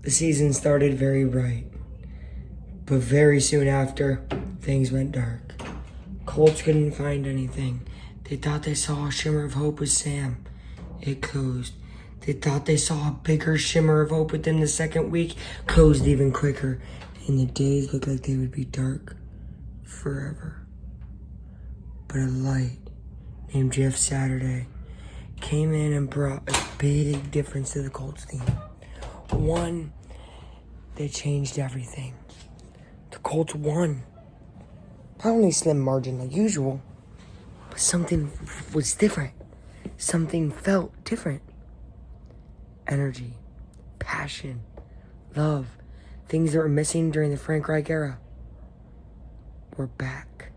The season started very bright, but very soon after, things went dark. Colts couldn't find anything. They thought they saw a shimmer of hope with Sam. It closed. They thought they saw a bigger shimmer of hope within the second week. Closed even quicker. And the days looked like they would be dark forever. But a light named Jeff Saturday came in and brought a big difference to the Colts team. One that changed everything. The Colts won. Not only slim margin like usual, but something was different. Something felt different. Energy, passion, love, things that were missing during the Frank Reich era were back.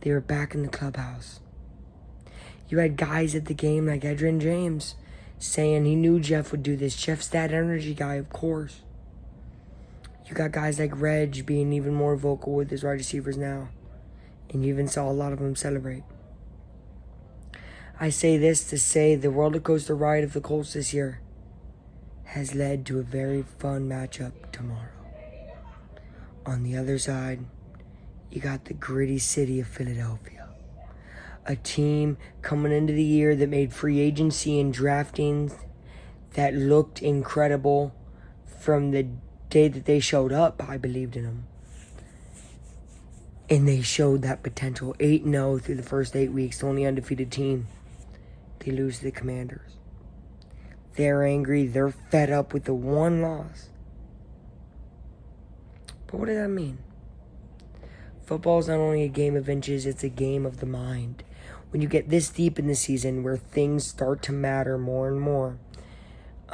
They were back in the clubhouse. You had guys at the game like Edrin James saying he knew Jeff would do this. Jeff's that energy guy, of course. You got guys like Reg being even more vocal with his wide receivers now. And you even saw a lot of them celebrate. I say this to say the roller coaster ride of the Colts this year has led to a very fun matchup tomorrow. On the other side, you got the gritty city of Philadelphia. A team coming into the year that made free agency and drafting that looked incredible from the day that they showed up. I believed in them. And they showed that potential. 8-0 through the first 8 weeks, the only undefeated team. They lose to the Commanders. They're angry. They're fed up with the one loss. But what does that mean? Football is not only a game of inches, it's a game of the mind. When you get this deep in the season where things start to matter more and more,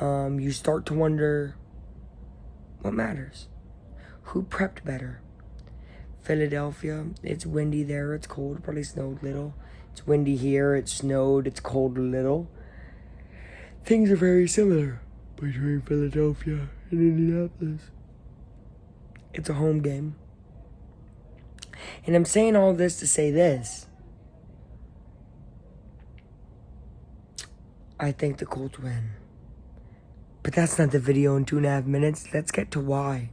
you start to wonder what matters. Who prepped better? Philadelphia, it's windy there, it's cold, probably snowed a little. It's windy here, it snowed, it's cold a little. Things are very similar between Philadelphia and Indianapolis. It's a home game. And I'm saying all this to say this. I think the Colts win. But that's not the video in 2.5 minutes. Let's get to why.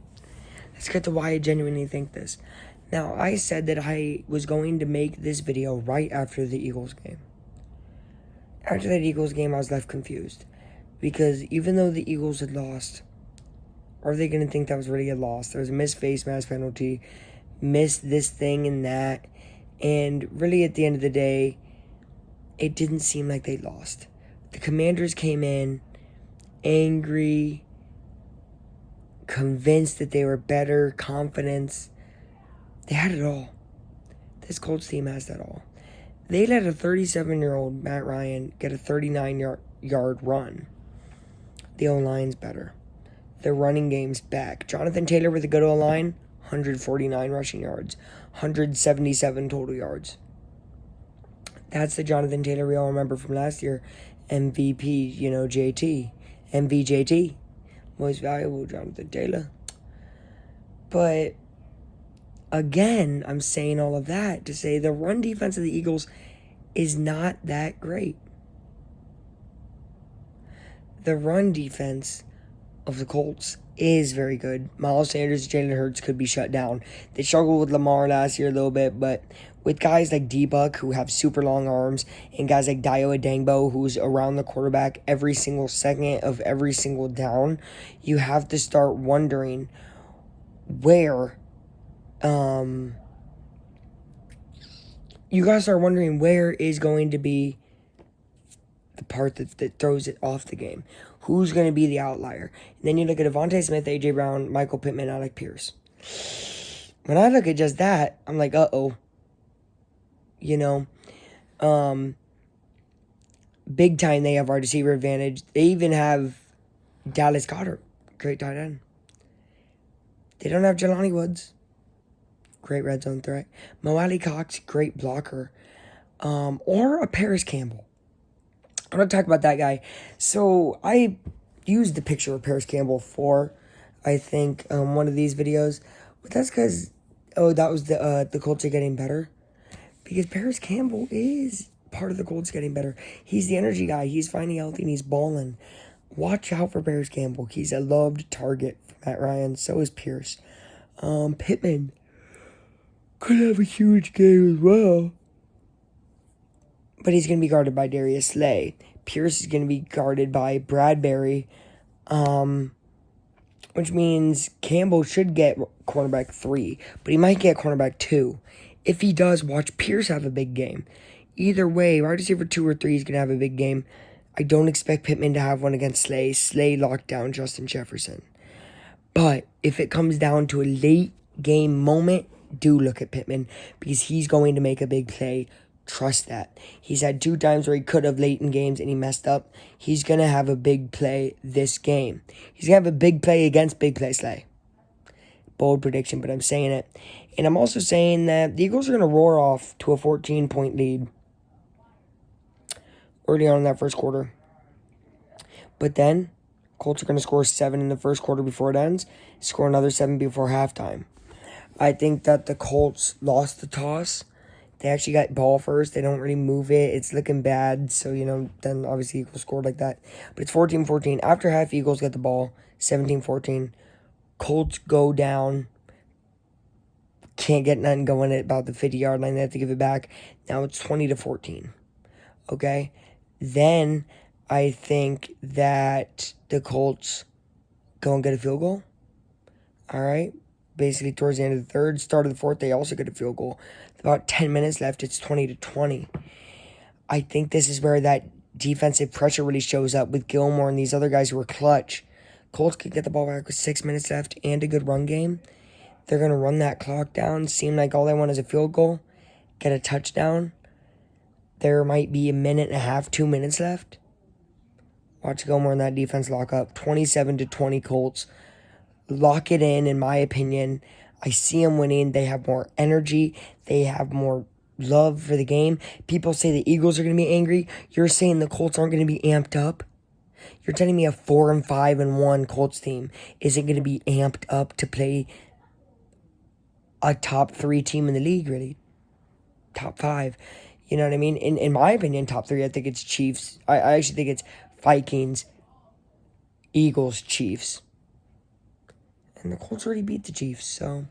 Let's get to why I genuinely think this. Now, I said that I was going to make this video right after the Eagles game. After that Eagles game, I was left confused. Because even though the Eagles had lost, are they going to think that was really a loss? There was a missed face mask penalty, missed this thing and that. And really, at the end of the day, it didn't seem like they lost. The Commanders came in angry, convinced that they were better, confidence. They had it all. This Colts team has that all. They let a 37-year-old Matt Ryan get a 39-yard run. The O-line's better. The running game's back. Jonathan Taylor with a good O-line, 149 rushing yards, 177 total yards. That's the Jonathan Taylor we all remember from last year. MVP, JT. MVJT. Most valuable, Jonathan Taylor. But, again, I'm saying all of that to say the run defense of the Eagles is not that great. The run defense of the Colts is very good. Miles Sanders and Jalen Hurts could be shut down. They struggled with Lamar last year a little bit, but with guys like D-Buck who have super long arms and guys like Dio Adangbo who's around the quarterback every single second of every single down, you have to start wondering where where is going to be the part that throws it off the game. Who's going to be the outlier? And then you look at Devontae Smith, A.J. Brown, Michael Pittman, Alec Pierce. When I look at just that, I'm like, uh-oh. Big time they have wide receiver advantage. They even have Dallas Goedert, great tight end. They don't have Jelani Woods, great red zone threat. Mo Alley Cox, great blocker. Or a Paris Campbell. I'm going to talk about that guy. So I used the picture of Paris Campbell for, I think, one of these videos. But that's because, that was the Colts are getting better. Because Paris Campbell is part of the Colts getting better. He's the energy guy. He's finally healthy and he's balling. Watch out for Paris Campbell. He's a loved target for Matt Ryan. So is Pierce. Pittman could have a huge game as well. But he's going to be guarded by Darius Slay. Pierce is going to be guarded by Bradbury. Which means Campbell should get cornerback 3. But he might get cornerback 2. If he does, watch Pierce have a big game. Either way, wide receiver 2 or 3 is going to have a big game. I don't expect Pittman to have one against Slay. Slay locked down Justin Jefferson. But if it comes down to a late game moment, do look at Pittman because he's going to make a big play. Trust that. He's had 2 times where he could have late in games and he messed up. He's going to have a big play this game. He's going to have a big play against Big Play Slay. Bold prediction, but I'm saying it. And I'm also saying that the Eagles are going to roar off to a 14-point lead early on in that first quarter. But then, Colts are going to score 7 in the first quarter before it ends, score another 7 before halftime. I think that the Colts lost the toss. They actually got ball first. They don't really move it. It's looking bad. So, then obviously Eagles scored like that. But it's 14-14. After half, Eagles get the ball. 17-14. Colts go down. Can't get nothing going at about the 50-yard line. They have to give it back. Now it's 20-14. Okay? Then I think that the Colts go and get a field goal. All right? Basically, towards the end of the third, start of the fourth, they also get a field goal. About 10 minutes left, it's 20-20. I think this is where that defensive pressure really shows up with Gilmore and these other guys who are clutch. Colts could get the ball back with 6 minutes left and a good run game. They're going to run that clock down. Seem like all they want is a field goal. Get a touchdown. There might be a minute and a half, 2 minutes left. Watch Gilmore and that defense lock up. 27-20 Colts. Lock it in my opinion. I see them winning. They have more energy. They have more love for the game. People say the Eagles are going to be angry. You're saying the Colts aren't going to be amped up? You're telling me a 4-5-1 Colts team isn't going to be amped up to play a top 3 team in the league, really? Top 5. You know what I mean? In my opinion, top 3, I think it's Chiefs. I actually think it's Vikings, Eagles, Chiefs. And the Colts already beat the Chiefs, so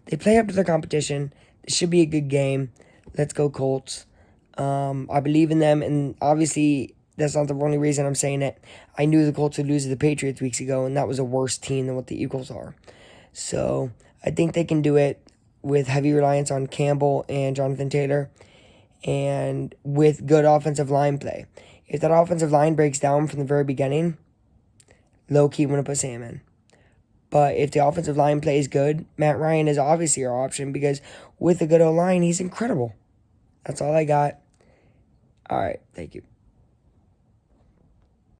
they play up to their competition. This should be a good game. Let's go Colts. I believe in them, and obviously that's not the only reason I'm saying it. I knew the Colts would lose to the Patriots weeks ago, and that was a worse team than what the Eagles are. So I think they can do it with heavy reliance on Campbell and Jonathan Taylor and with good offensive line play. If that offensive line breaks down from the very beginning, low-key want to put Sam in. But if the offensive line plays good, Matt Ryan is obviously our option because with a good O-line, he's incredible. That's all I got. All right, thank you.